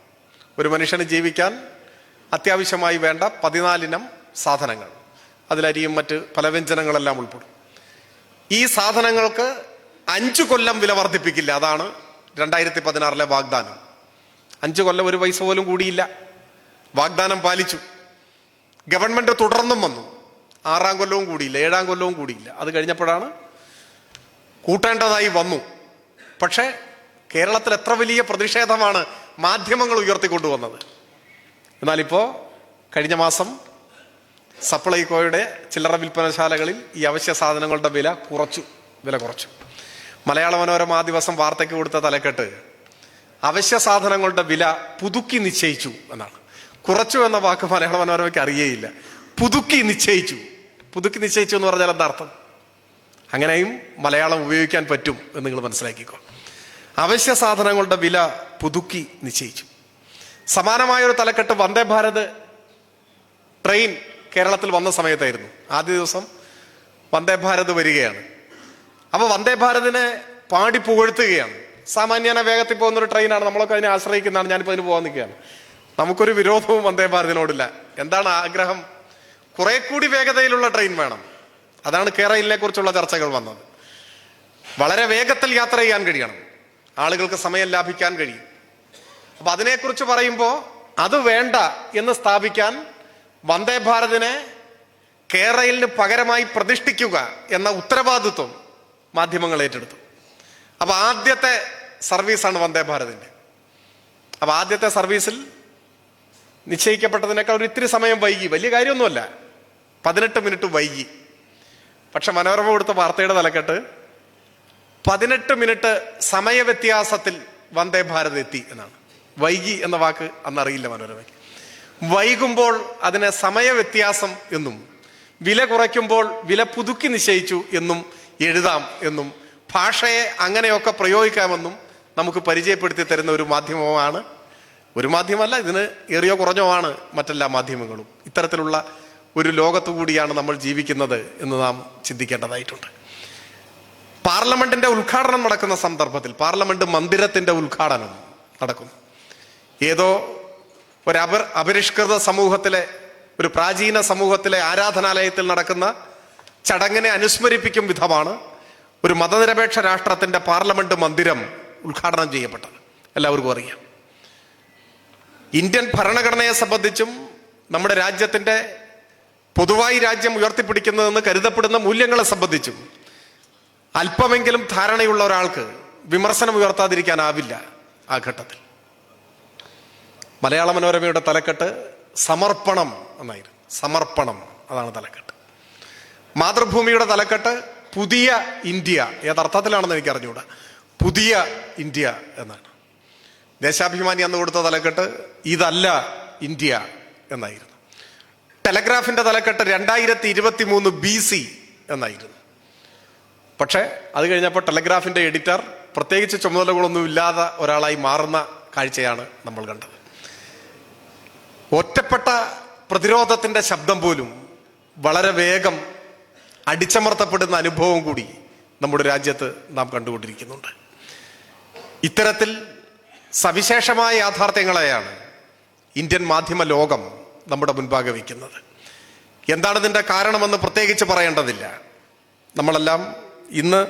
ഒരു മനുഷ്യന് ജീവിക്കാൻ അത്യാവശ്യമായി വേണ്ട 14 ഇനം സാധനങ്ങൾ. അതിലരിയും മറ്റ് പല വ്യഞ്ജനങ്ങളെല്ലാം ഉൾപ്പെടും. ഈ സാധനങ്ങൾക്ക് 5 കൊല്ലം വില വർദ്ധിപ്പിക്കില്ല. അതാണ് 2016 വാഗ്ദാനം. 5 കൊല്ലം ഒരു പൈസ പോലും കൂടിയില്ല. വാഗ്ദാനം പാലിച്ചു. ഗവൺമെന്റ് തുടർന്നും വന്നു. 6ാം കൊല്ലവും കൂടിയില്ല, 7ാം കൊല്ലവും കൂടിയില്ല. അത് കഴിഞ്ഞപ്പോഴാണ് കൂട്ടേണ്ടതായി വന്നു. പക്ഷേ കേരളത്തിൽ എത്ര വലിയ പ്രതിഷേധമാണ് മാധ്യമങ്ങൾ ഉയർത്തിക്കൊണ്ടുവന്നത്. എന്നാലിപ്പോ കഴിഞ്ഞ മാസം സപ്ലൈകോയുടെ ചില്ലറ വിൽപ്പനശാലകളിൽ ഈ അവശ്യ സാധനങ്ങളുടെ വില കുറച്ചു. മലയാള മനോരമ ആ ദിവസം വാർത്തയ്ക്ക് കൊടുത്ത തലക്കെട്ട് അവശ്യ സാധനങ്ങളുടെ വില പുതുക്കി നിശ്ചയിച്ചു എന്നാണ്. കുറച്ചു എന്ന വാക്ക് മലയാള മനോരമയ്ക്ക് അറിയേയില്ല. പുതുക്കി നിശ്ചയിച്ചു എന്ന് പറഞ്ഞാൽ എന്താ അർത്ഥം? അങ്ങനെയും മലയാളം ഉപയോഗിക്കാൻ പറ്റും എന്ന് നിങ്ങൾ മനസ്സിലാക്കിക്കോ. അവശ്യ സാധനങ്ങളുടെ വില പുതുക്കി നിശ്ചയിച്ചു. സമാനമായൊരു തലക്കെട്ട് വന്ദേ ഭാരത് ട്രെയിൻ കേരളത്തിൽ വന്ന സമയത്തായിരുന്നു. ആദ്യ ദിവസം വന്ദേ ഭാരത് വരികയാണ്. അപ്പൊ വന്ദേ ഭാരതിനെ പാടി പുകഴ്ത്തുകയാണ്. സാമാന്യന വേഗത്തിൽ പോകുന്നൊരു ട്രെയിനാണ്, നമ്മളൊക്കെ അതിനെ ആശ്രയിക്കുന്നതാണ്. ഞാനിപ്പോൾ അതിന് പോകാൻ നിൽക്കുകയാണ്. നമുക്കൊരു വിരോധവും വന്ദേ ഭാരതിനോടില്ല. എന്താണ് ആഗ്രഹം? കുറെ കൂടി വേഗതയിലുള്ള ട്രെയിൻ വേണം. അതാണ് കേരളയിലെ കുറിച്ചുള്ള ചർച്ചകൾ വന്നത്. വളരെ വേഗത്തിൽ യാത്ര ചെയ്യാൻ കഴിയണം, ആളുകൾക്ക് സമയം ലാഭിക്കാൻ കഴിയും. അപ്പൊ അതിനെക്കുറിച്ച് പറയുമ്പോൾ അത് വേണ്ട എന്ന് സ്ഥാപിക്കാൻ വന്ദേ ഭാരതിനെ കേരളയിലിന് പകരമായി പ്രതിഷ്ഠിക്കുക എന്ന ഉത്തരവാദിത്വം മാധ്യമങ്ങൾ ഏറ്റെടുത്തു. അപ്പൊ ആദ്യത്തെ സർവീസാണ് വന്ദേ ഭാരതിന്റെ. അപ്പൊ ആദ്യത്തെ സർവീസിൽ നിശ്ചയിക്കപ്പെട്ടതിനേക്കാൾ ഒരു ഇത്തിരി സമയം വൈകി. വലിയ കാര്യമൊന്നുമല്ല, 18 മിനിറ്റ് വൈകി. പക്ഷെ മനോരമ കൊടുത്ത വാർത്തയുടെ തലക്കെട്ട് 18 മിനിറ്റ് സമയവ്യത്യാസത്തിൽ വന്ദേ ഭാരത് എത്തി എന്നാണ്. വൈകി എന്ന വാക്ക് അന്നറിയില്ല മനോരമയ്ക്ക്. വൈകുമ്പോൾ അതിനെ സമയവ്യത്യാസം എന്നും വില കുറയ്ക്കുമ്പോൾ വില പുതുക്കി നിശ്ചയിച്ചു എന്നും എഴുതാം എന്നും ഭാഷയെ അങ്ങനെയൊക്കെ പ്രയോഗിക്കാമെന്നും നമുക്ക് പരിചയപ്പെടുത്തി തരുന്ന ഒരു മാധ്യമമാണ്. ഒരു മാധ്യമമല്ല, ഇതിന് ഏറിയോ കുറഞ്ഞോ ആണ് മറ്റെല്ലാ മാധ്യമങ്ങളും. ഇത്തരത്തിലുള്ള ഒരു ലോകത്തു കൂടിയാണ് നമ്മൾ ജീവിക്കുന്നത് എന്ന് നാം ചിന്തിക്കേണ്ടതായിട്ടുണ്ട്. പാർലമെന്റിന്റെ ഉദ്ഘാടനം നടക്കുന്ന സന്ദർഭത്തിൽ, പാർലമെന്റ് മന്ദിരത്തിന്റെ ഉദ്ഘാടനം നടക്കുന്നു. ഏതോ ഒരു അപരിഷ്കൃത സമൂഹത്തിലെ, ഒരു പ്രാചീന സമൂഹത്തിലെ ആരാധനാലയത്തിൽ നടക്കുന്ന ചടങ്ങിനെ അനുസ്മരിപ്പിക്കും വിധമാണ് ഒരു മതനിരപേക്ഷ രാഷ്ട്രത്തിന്റെ പാർലമെന്റ് മന്ദിരം ഉദ്ഘാടനം ചെയ്യപ്പെട്ടത്. എല്ലാവർക്കും അറിയാം. ഇന്ത്യൻ ഭരണഘടനയെ സംബന്ധിച്ചും നമ്മുടെ രാജ്യത്തിന്റെ പൊതുവായി രാജ്യം ഉയർത്തിപ്പിടിക്കുന്നതെന്ന് കരുതപ്പെടുന്ന മൂല്യങ്ങളെ സംബന്ധിച്ചും അല്പമെങ്കിലും ധാരണയുള്ള ഒരാൾക്ക് വിമർശനം ഉയർത്താതിരിക്കാനാവില്ല. ആ ഘട്ടത്തിൽ മലയാള മനോരമയുടെ തലക്കെട്ട് സമർപ്പണം എന്നായിരുന്നു. സമർപ്പണം, അതാണ് തലക്കെട്ട്. മാതൃഭൂമിയുടെ തലക്കെട്ട് പുതിയ ഇന്ത്യ. ഏതർത്ഥത്തിലാണെന്ന് എനിക്ക് അറിഞ്ഞുകൂടാ. പുതിയ ഇന്ത്യ എന്നാണ്. ദേശാഭിമാനി അന്ന് കൊടുത്ത തലക്കെട്ട് ഇതല്ല ഇന്ത്യ എന്നായിരുന്നു. ടെലഗ്രാഫിന്റെ തലക്കെട്ട് 2023 BC എന്നായിരുന്നു. പക്ഷെ അത് കഴിഞ്ഞപ്പോൾ ടെലഗ്രാഫിന്റെ എഡിറ്റർ പ്രത്യേകിച്ച് ചുമതലകളൊന്നും ഇല്ലാതെ ഒരാളായി മാറുന്ന കാഴ്ചയാണ് നമ്മൾ കണ്ടത്. ഒറ്റപ്പെട്ട പ്രതിരോധത്തിന്റെ ശബ്ദം പോലും വളരെ വേഗം അടിച്ചമർത്തപ്പെടുന്ന അനുഭവം കൂടി നമ്മുടെ രാജ്യത്ത് നാം കണ്ടുകൊണ്ടിരിക്കുന്നുണ്ട്. ഇത്തരത്തിൽ സവിശേഷമായ യാഥാർത്ഥ്യങ്ങളെയാണ് ഇന്ത്യൻ മാധ്യമ ലോകം നമ്മുടെ മുൻപാകെ വയ്ക്കുന്നത്. എന്താണ് ഇതിൻ്റെ കാരണമെന്ന് പ്രത്യേകിച്ച് പറയേണ്ടതില്ല. നമ്മളെല്ലാം ഇന്ന്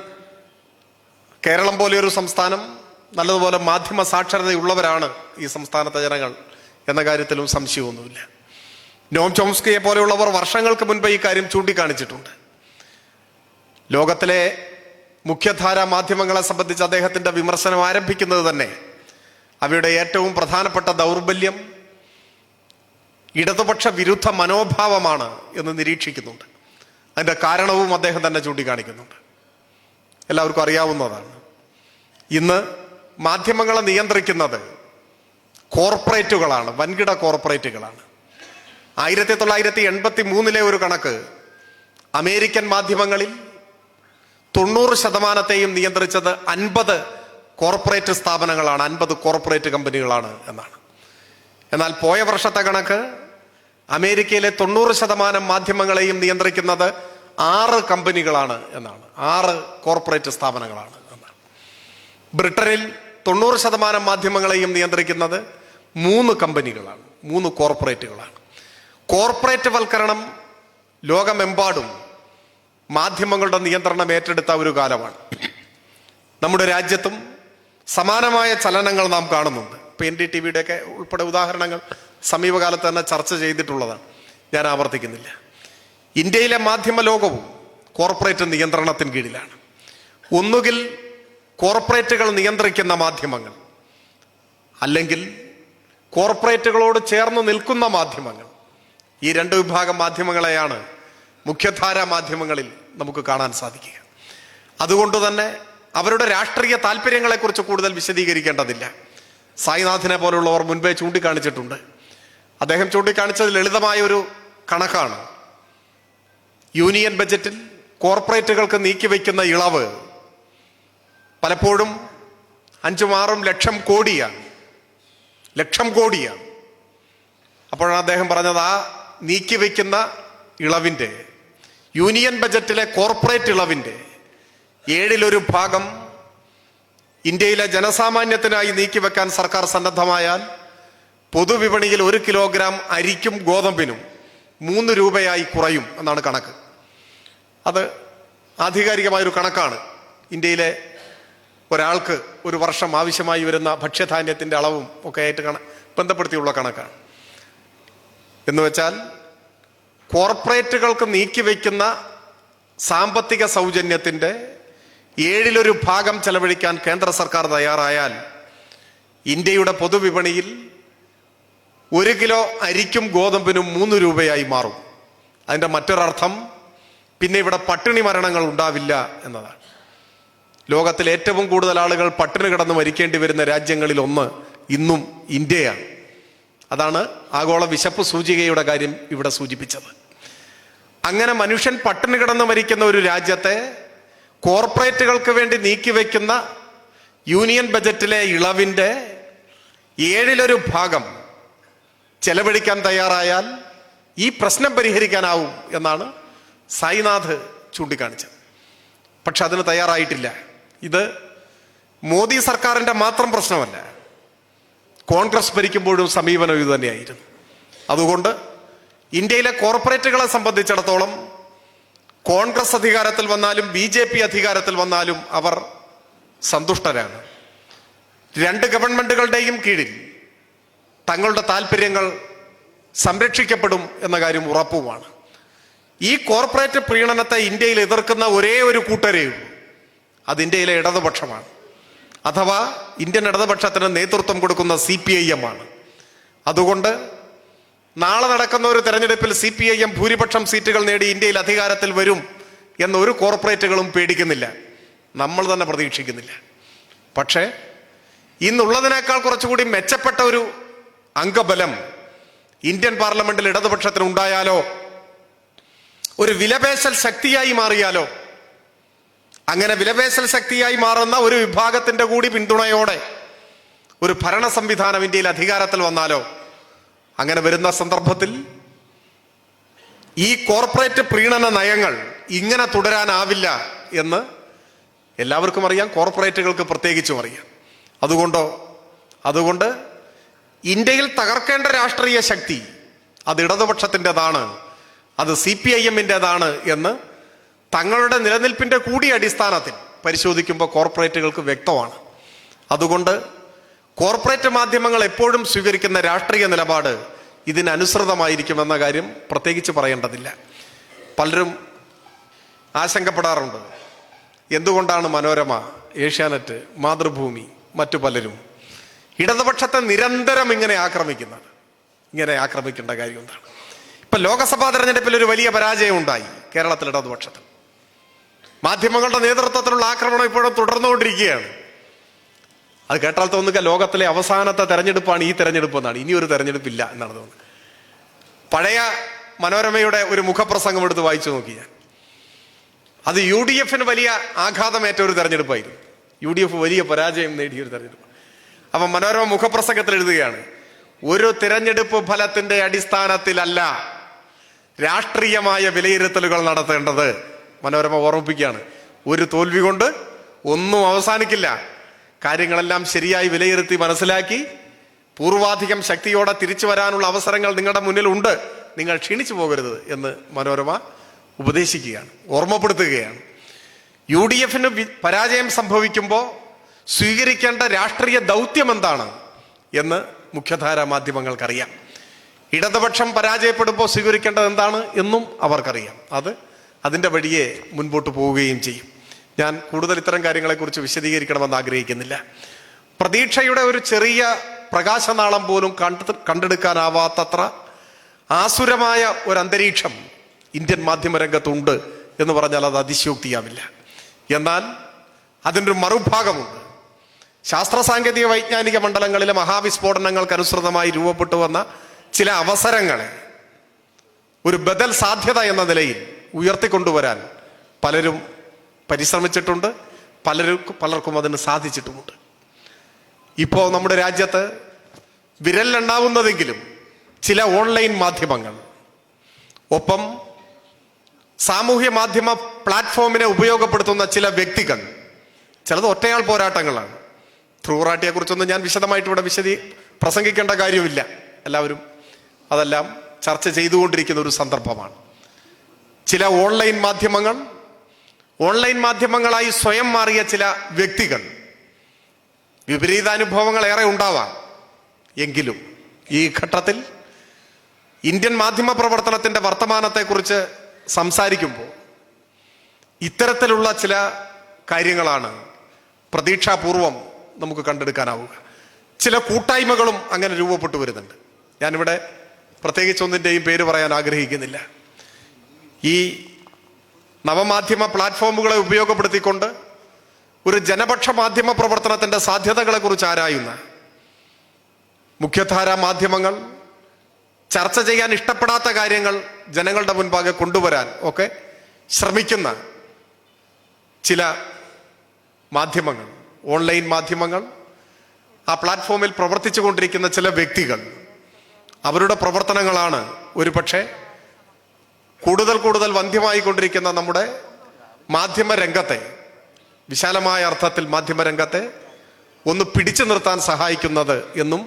കേരളം പോലെയൊരു സംസ്ഥാനം, നല്ലതുപോലെ മാധ്യമ സാക്ഷരതയുള്ളവരാണ് ഈ സംസ്ഥാനത്തെ ജനങ്ങൾ എന്ന കാര്യത്തിലും സംശയമൊന്നുമില്ല. നോം ചോംസ്കിയെ പോലെയുള്ളവർ വർഷങ്ങൾക്ക് മുൻപ് ഈ കാര്യം ചൂണ്ടിക്കാണിച്ചിട്ടുണ്ട്. ലോകത്തിലെ മുഖ്യധാരാ മാധ്യമങ്ങളെ സംബന്ധിച്ച് അദ്ദേഹത്തിൻ്റെ വിമർശനം ആരംഭിക്കുന്നത് തന്നെ അവയുടെ ഏറ്റവും പ്രധാനപ്പെട്ട ദൗർബല്യം ഇടതുപക്ഷ വിരുദ്ധ മനോഭാവമാണ് എന്ന് നിരീക്ഷിക്കുന്നുണ്ട്. അതിൻ്റെ കാരണവും അദ്ദേഹം തന്നെ ചൂണ്ടിക്കാണിക്കുന്നുണ്ട്. എല്ലാവർക്കും അറിയാവുന്നതാണ്. ഇന്ന് മാധ്യമങ്ങളെ നിയന്ത്രിക്കുന്നത് കോർപ്പറേറ്റുകളാണ്, വൻകിട കോർപ്പറേറ്റുകളാണ്. 1983 ഒരു കണക്ക് അമേരിക്കൻ മാധ്യമങ്ങളിൽ 90% നിയന്ത്രിച്ചത് 50 കോർപ്പറേറ്റ് സ്ഥാപനങ്ങളാണ്, 50 കോർപ്പറേറ്റ് കമ്പനികളാണ് എന്നാണ്. എന്നാൽ പോയ വർഷത്തെ കണക്ക് അമേരിക്കയിലെ 90% മാധ്യമങ്ങളെയും നിയന്ത്രിക്കുന്നത് 6 കമ്പനികളാണ് എന്നാണ്, 6 കോർപ്പറേറ്റ് സ്ഥാപനങ്ങളാണ് എന്നാണ്. ബ്രിട്ടനിൽ 90% മാധ്യമങ്ങളെയും നിയന്ത്രിക്കുന്നത് 3 കമ്പനികളാണ്, 3 കോർപ്പറേറ്റുകളാണ്. കോർപ്പറേറ്റ് വൽക്കരണം ലോകമെമ്പാടും മാധ്യമങ്ങളുടെ നിയന്ത്രണം ഏറ്റെടുത്ത ഒരു കാലമാണ്. നമ്മുടെ രാജ്യത്തും സമാനമായ ചലനങ്ങൾ നാം കാണുന്നുണ്ട്. ഇപ്പം NDTVയുടെ ഒക്കെ ഉൾപ്പെടെ ഉദാഹരണങ്ങൾ സമീപകാലത്ത് തന്നെ ചർച്ച ചെയ്തിട്ടുള്ളതാണ്, ഞാൻ ആവർത്തിക്കുന്നില്ല. ഇന്ത്യയിലെ മാധ്യമ ലോകവും കോർപ്പറേറ്റ് നിയന്ത്രണത്തിന് കീഴിലാണ്. ഒന്നുകിൽ കോർപ്പറേറ്റുകൾ നിയന്ത്രിക്കുന്ന മാധ്യമങ്ങൾ, അല്ലെങ്കിൽ കോർപ്പറേറ്റുകളോട് ചേർന്ന് നിൽക്കുന്ന മാധ്യമങ്ങൾ. ഈ 2 വിഭാഗം മാധ്യമങ്ങളെയാണ് മുഖ്യധാരാ മാധ്യമങ്ങളിൽ നമുക്ക് കാണാൻ സാധിക്കുക. അതുകൊണ്ട് തന്നെ അവരുടെ രാഷ്ട്രീയ താല്പര്യങ്ങളെക്കുറിച്ച് കൂടുതൽ വിശദീകരിക്കേണ്ടതില്ല. സായിനാഥിനെ പോലുള്ളവർ മുൻപേ ചൂണ്ടിക്കാണിച്ചിട്ടുണ്ട്. അദ്ദേഹം ചൂണ്ടിക്കാണിച്ചത് ലളിതമായ ഒരു കണക്കാണ്. യൂണിയൻ ബജറ്റിൽ കോർപ്പറേറ്റുകൾക്ക് നീക്കിവെക്കുന്ന ഇളവ് പലപ്പോഴും 5-6 ലക്ഷം കോടിയാണ്. അപ്പോഴാണ് അദ്ദേഹം പറഞ്ഞത് ആ നീക്കിവെക്കുന്ന ഇളവിൻ്റെ, യൂണിയൻ ബജറ്റിലെ കോർപ്പറേറ്റ് ഇളവിൻ്റെ 1/7 ഭാഗം ഇന്ത്യയിലെ ജനസാമാന്യത്തിനായി നീക്കിവെക്കാൻ സർക്കാർ സന്നദ്ധമായാൽ പൊതുവിപണിയിൽ 1 കിലോഗ്രാം അരിക്കും ഗോതമ്പിനും 3 രൂപയായി കുറയും എന്നാണ് കണക്ക്. അത് ആധികാരികമായൊരു കണക്കാണ്. ഇന്ത്യയിലെ ഒരാൾക്ക് ഒരു വർഷം ആവശ്യമായി വരുന്ന ഭക്ഷ്യധാന്യത്തിൻ്റെ അളവും ഒക്കെ ആയിട്ട് ബന്ധപ്പെടുത്തിയുള്ള കണക്കാണ്. എന്ന് വെച്ചാൽ കോർപ്പറേറ്റുകൾക്ക് നീക്കിവെക്കുന്ന സാമ്പത്തിക സൗജന്യത്തിൻ്റെ 1/7 ഭാഗം ചെലവഴിക്കാൻ കേന്ദ്ര സർക്കാർ തയ്യാറായാൽ ഇന്ത്യയുടെ പൊതുവിപണിയിൽ 1 കിലോ അരിക്കും ഗോതമ്പിനും 3 രൂപയായി മാറും. അതിൻ്റെ മറ്റൊരർത്ഥം പിന്നെ ഇവിടെ പട്ടിണി മരണങ്ങൾ ഉണ്ടാവില്ല എന്നതാണ്. ലോകത്തിൽ ഏറ്റവും കൂടുതൽ ആളുകൾ പട്ടിണി കിടന്ന് മരിക്കേണ്ടി വരുന്ന രാജ്യങ്ങളിൽ ഒന്ന് ഇന്നും ഇന്ത്യയാണ്. അതാണ് ആഗോള വിശപ്പ് സൂചികയുടെ കാര്യം ഇവിടെ സൂചിപ്പിച്ചത്. അങ്ങനെ മനുഷ്യൻ പട്ടിണി കിടന്ന് മരിക്കുന്ന ഒരു രാജ്യത്തെ കോർപ്പറേറ്റുകൾക്ക് വേണ്ടി നീക്കിവെക്കുന്ന യൂണിയൻ ബജറ്റിലെ ഇളവിൻ്റെ 1/7 ഭാഗം ചെലവഴിക്കാൻ തയ്യാറായാൽ ഈ പ്രശ്നം പരിഹരിക്കാനാവും എന്നാണ് സായിനാഥ് ചൂണ്ടിക്കാണിച്ചത്. പക്ഷെ അതിന് തയ്യാറായിട്ടില്ല. ഇത് മോദി സർക്കാരിൻ്റെ മാത്രം പ്രശ്നമല്ല, കോൺഗ്രസ് ഭരിക്കുമ്പോഴും സമീപനം ഇത് തന്നെയായിരുന്നു. അതുകൊണ്ട് ഇന്ത്യയിലെ കോർപ്പറേറ്റുകളെ സംബന്ധിച്ചിടത്തോളം കോൺഗ്രസ് അധികാരത്തിൽ വന്നാലും BJP അധികാരത്തിൽ വന്നാലും അവർ സന്തുഷ്ടരാണ്. 2 ഗവൺമെന്റുകളുടെയും കീഴിൽ തങ്ങളുടെ താല്പര്യങ്ങൾ സംരക്ഷിക്കപ്പെടും എന്ന കാര്യം ഉറപ്പുമാണ്. ഈ കോർപ്പറേറ്റ് പ്രീണനത്തെ ഇന്ത്യയിൽ എതിർക്കുന്ന ഒരേ ഒരു കൂട്ടരേ ഉള്ളൂ, അത് ഇന്ത്യയിലെ ഇടതുപക്ഷമാണ്. അഥവാ ഇന്ത്യൻ ഇടതുപക്ഷത്തിന് നേതൃത്വം കൊടുക്കുന്ന CPIM ആണ്. അതുകൊണ്ട് നാളെ നടക്കുന്ന ഒരു തെരഞ്ഞെടുപ്പിൽ CPIM ഭൂരിപക്ഷം സീറ്റുകൾ നേടി ഇന്ത്യയിൽ അധികാരത്തിൽ വരും എന്നൊരു കോർപ്പറേറ്റുകളും പേടിക്കുന്നില്ല, നമ്മൾ തന്നെ പ്രതീക്ഷിക്കുന്നില്ല. പക്ഷേ ഇന്നുള്ളതിനേക്കാൾ കുറച്ചുകൂടി മെച്ചപ്പെട്ട ഒരു അംഗബലം ഇന്ത്യൻ പാർലമെന്റിൽ ഇടതുപക്ഷത്തിന് ഉണ്ടായാലോ, ഒരു വിലപേശൽ ശക്തിയായി മാറിയാലോ, അങ്ങനെ വിലപേശൽ ശക്തിയായി മാറുന്ന ഒരു വിഭാഗത്തിന്റെ കൂടി പിന്തുണയോടെ ഒരു ഭരണ സംവിധാനം ഇന്ത്യയിൽ അധികാരത്തിൽ വന്നാലോ, അങ്ങനെ വരുന്ന സന്ദർഭത്തിൽ ഈ കോർപ്പറേറ്റ് പ്രീണന നയങ്ങൾ ഇങ്ങനെ തുടരാനാവില്ല എന്ന് എല്ലാവർക്കും അറിയാം, കോർപ്പറേറ്റുകൾക്ക് പ്രത്യേകിച്ചും അറിയാം. അതുകൊണ്ട് ഇന്ത്യയിൽ തകർക്കേണ്ട രാഷ്ട്രീയ ശക്തി അത് ഇടതുപക്ഷത്തിൻ്റെതാണ്, അത് CPIM-ൻ്റെതാണ് എന്ന് തങ്ങളുടെ നിലനിൽപ്പിന്റെ കൂടി അടിസ്ഥാനത്തിൽ പരിശോധിക്കുമ്പോൾ കോർപ്പറേറ്റുകൾക്ക് വ്യക്തമാണ്. അതുകൊണ്ട് കോർപ്പറേറ്റ് മാധ്യമങ്ങൾ എപ്പോഴും സ്വീകരിക്കുന്ന രാഷ്ട്രീയ നിലപാട് ഇതിനനുസൃതമായിരിക്കുമെന്ന കാര്യം പ്രത്യേകിച്ച് പറയേണ്ടതില്ല. പലരും ആശങ്കപ്പെടാറുണ്ട്, എന്തുകൊണ്ടാണ് മനോരമ, ഏഷ്യാനെറ്റ്, മാതൃഭൂമി, മറ്റു പലരും ഇടതുപക്ഷത്തെ നിരന്തരം ഇങ്ങനെ ആക്രമിക്കേണ്ട കാര്യം എന്താണ്? ഇപ്പൊ ലോക്സഭാ തെരഞ്ഞെടുപ്പിൽ ഒരു വലിയ പരാജയം ഉണ്ടായി കേരളത്തിൽ ഇടതുപക്ഷത്തിൽ. മാധ്യമങ്ങളുടെ നേതൃത്വത്തിലുള്ള ആക്രമണം ഇപ്പോഴും തുടർന്നുകൊണ്ടിരിക്കുകയാണ്. അത് കേട്ടാൽ തോന്നുക ലോകത്തിലെ അവസാനത്തെ തെരഞ്ഞെടുപ്പാണ് ഈ തെരഞ്ഞെടുപ്പ് എന്നാണ്, ഇനി ഒരു തെരഞ്ഞെടുപ്പില്ല എന്നാണ് തോന്നുന്നത്. പഴയ മനോരമയുടെ ഒരു മുഖപ്രസംഗം എടുത്ത് വായിച്ചു നോക്കി ഞാൻ. അത് UDF-ന് വലിയ ആഘാതമേറ്റ ഒരു തെരഞ്ഞെടുപ്പായിരുന്നു. UDF വലിയ പരാജയം നേടിയ ഒരു തെരഞ്ഞെടുപ്പ്. അപ്പൊ മനോരമ മുഖപ്രസംഗത്തിൽ എഴുതുകയാണ്, ഒരു തിരഞ്ഞെടുപ്പ് ഫലത്തിന്റെ അടിസ്ഥാനത്തിലല്ല രാഷ്ട്രീയമായ വിലയിരുത്തലുകൾ നടത്തേണ്ടത്. മനോരമ ഓർമ്മിപ്പിക്കുകയാണ്, ഒരു തോൽവി കൊണ്ട് ഒന്നും അവസാനിക്കില്ല. കാര്യങ്ങളെല്ലാം ശരിയായി വിലയിരുത്തി മനസ്സിലാക്കി പൂർവാധികം ശക്തിയോടെ തിരിച്ചു വരാനുള്ള അവസരങ്ങൾ നിങ്ങളുടെ മുന്നിലുണ്ട്, നിങ്ങൾ ക്ഷീണിച്ചു പോകരുത് എന്ന് മനോരമ ഉപദേശിക്കുകയാണ്, ഓർമ്മപ്പെടുത്തുകയാണ്. UDF-ന് പരാജയം സംഭവിക്കുമ്പോൾ സ്വീകരിക്കേണ്ട രാഷ്ട്രീയ ദൗത്യം എന്താണ് എന്ന് മുഖ്യധാരാ മാധ്യമങ്ങൾക്കറിയാം. ഇടതുപക്ഷം പരാജയപ്പെടുമ്പോൾ സ്വീകരിക്കേണ്ടത് എന്താണ് എന്നും അവർക്കറിയാം. അതിൻ്റെ വഴിയെ മുൻപോട്ട് പോവുകയും ചെയ്യും. ഞാൻ കൂടുതൽ ഇത്തരം കാര്യങ്ങളെക്കുറിച്ച് വിശദീകരിക്കണമെന്ന് ആഗ്രഹിക്കുന്നില്ല. പ്രതീക്ഷയുടെ ഒരു ചെറിയ പ്രകാശനാളം പോലും കണ്ടെടുക്കാനാവാത്തത്ര ആസുരമായ ഒരു അന്തരീക്ഷം ഇന്ത്യൻ മാധ്യമരംഗത്തുണ്ട് എന്ന് പറഞ്ഞാൽ അത് അതിശയോക്തിയാവില്ല. എന്നാൽ അതിൻ്റെ ഒരു മറുഭാഗമുണ്ട്. ശാസ്ത്ര സാങ്കേതിക വൈജ്ഞാനിക മണ്ഡലങ്ങളിലെ മഹാവിസ്ഫോടനങ്ങൾക്ക് അനുസൃതമായി രൂപപ്പെട്ടു വന്ന ചില അവസരങ്ങളെ ഒരു ബദൽ സാധ്യത എന്ന നിലയിൽ ഉയർത്തിക്കൊണ്ടുവരാൻ പലരും പരിശ്രമിച്ചിട്ടുണ്ട്, പലർക്കും അതിന് സാധിച്ചിട്ടുമുണ്ട്. ഇപ്പോൾ നമ്മുടെ രാജ്യത്ത് വിരലിലെണ്ണാവുന്നതെങ്കിലും ചില ഓൺലൈൻ മാധ്യമങ്ങൾ, ഒപ്പം സാമൂഹ്യ മാധ്യമ പ്ലാറ്റ്ഫോമിനെ ഉപയോഗപ്പെടുത്തുന്ന ചില വ്യക്തികൾ, ചിലത് ഒറ്റയാൾ പോരാട്ടങ്ങളാണ്. ധ്രുവറാട്ടിയെ കുറിച്ചൊന്നും ഞാൻ വിശദമായിട്ട് ഇവിടെ പ്രസംഗിക്കേണ്ട കാര്യമില്ല, എല്ലാവരും അതെല്ലാം ചർച്ച ചെയ്തുകൊണ്ടിരിക്കുന്ന ഒരു സന്ദർഭമാണ്. ചില ഓൺലൈൻ മാധ്യമങ്ങളായി സ്വയം മാറിയ ചില വ്യക്തികൾ, വിപരീതാനുഭവങ്ങൾ ഏറെ ഉണ്ടാവാം. എങ്കിലും ഈ ഘട്ടത്തിൽ ഇന്ത്യൻ മാധ്യമ പ്രവർത്തനത്തിന്റെ വർത്തമാനത്തെക്കുറിച്ച് സംസാരിക്കുമ്പോൾ ഇത്തരത്തിലുള്ള ചില കാര്യങ്ങളാണ് പ്രതീക്ഷാപൂർവം നമുക്ക് കണ്ടെടുക്കാനാവുക. ചില കൂട്ടായ്മകളും അങ്ങനെ രൂപപ്പെട്ടു വരുന്നുണ്ട്. ഞാനിവിടെ പ്രത്യേകിച്ച് ഒന്നിൻ്റെയും പേര് പറയാൻ ആഗ്രഹിക്കുന്നില്ല. ഈ നവമാധ്യമ പ്ലാറ്റ്ഫോമുകളെ ഉപയോഗപ്പെടുത്തിക്കൊണ്ട് ഒരു ജനപക്ഷ മാധ്യമ പ്രവർത്തനത്തിന്റെ സാധ്യതകളെ കുറിച്ച് ആരായുന്ന മുഖ്യധാരാ മാധ്യമങ്ങൾ ചർച്ച ചെയ്യാൻ ഇഷ്ടപ്പെടാത്ത കാര്യങ്ങൾ ജനങ്ങളുടെ മുൻപാകെ കൊണ്ടുവരാൻ ഒക്കെ ശ്രമിക്കുന്ന ചില മാധ്യമങ്ങൾ, ഓൺലൈൻ മാധ്യമങ്ങൾ, ആ പ്ലാറ്റ്ഫോമിൽ പ്രവർത്തിച്ചു കൊണ്ടിരിക്കുന്ന ചില വ്യക്തികൾ, അവരുടെ പ്രവർത്തനങ്ങളാണ് ഒരുപക്ഷെ കൂടുതൽ വന്ധ്യമായി കൊണ്ടിരിക്കുന്ന നമ്മുടെ മാധ്യമരംഗത്തെ, വിശാലമായ അർത്ഥത്തിൽ മാധ്യമരംഗത്തെ ഒന്ന് പിടിച്ചു നിർത്താൻ സഹായിക്കുന്നത് എന്നും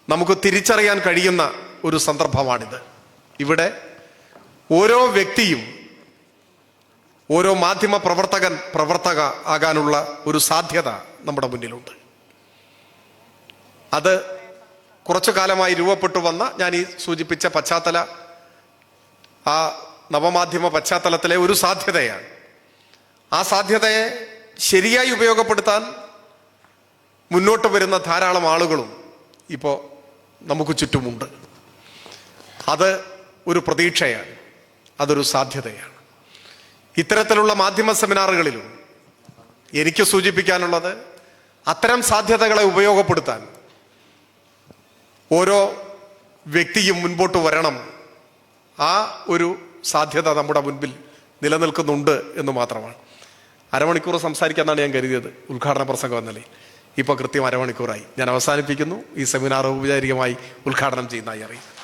നമുക്ക് തിരിച്ചറിയാൻ കഴിയുന്ന ഒരു സന്ദർഭമാണിത്. ഇവിടെ ഓരോ വ്യക്തിയും ഓരോ മാധ്യമ പ്രവർത്തക ആകാനുള്ള ഒരു സാധ്യത നമ്മുടെ മുന്നിലുണ്ട്. അത് കുറച്ചു കാലമായി രൂപപ്പെട്ടു വന്ന ഞാൻ ഈ സൂചിപ്പിച്ച ആ നവമാധ്യമ പശ്ചാത്തലത്തിലെ ഒരു സാധ്യതയാണ്. ആ സാധ്യതയെ ശരിയായി ഉപയോഗപ്പെടുത്താൻ മുന്നോട്ട് വരുന്ന ധാരാളം ആളുകളും ഇപ്പോൾ നമുക്ക് ചുറ്റുമുണ്ട്. അത് ഒരു പ്രതീക്ഷയാണ്, അതൊരു സാധ്യതയാണ്. ഇത്തരത്തിലുള്ള മാധ്യമ സെമിനാറുകളിലും എനിക്ക് സൂചിപ്പിക്കാനുള്ളത്, അത്തരം സാധ്യതകളെ ഉപയോഗപ്പെടുത്താൻ ഓരോ വ്യക്തിയും മുൻപോട്ട് വരണം. ആ ഒരു സാധ്യത നമ്മുടെ മുൻപിൽ നിലനിൽക്കുന്നുണ്ട് എന്ന് മാത്രമാണ്. അരമണിക്കൂർ സംസാരിക്കാമെന്നാണ് ഞാൻ കരുതിയത് ഉദ്ഘാടന പ്രസംഗം എന്നല്ലേ. ഇപ്പോൾ കൃത്യം അരമണിക്കൂറായി. ഞാൻ അവസാനിപ്പിക്കുന്നു. ഈ സെമിനാർ ഔപചാരികമായി ഉദ്ഘാടനം ചെയ്യുന്നതായി അറിയിക്കും.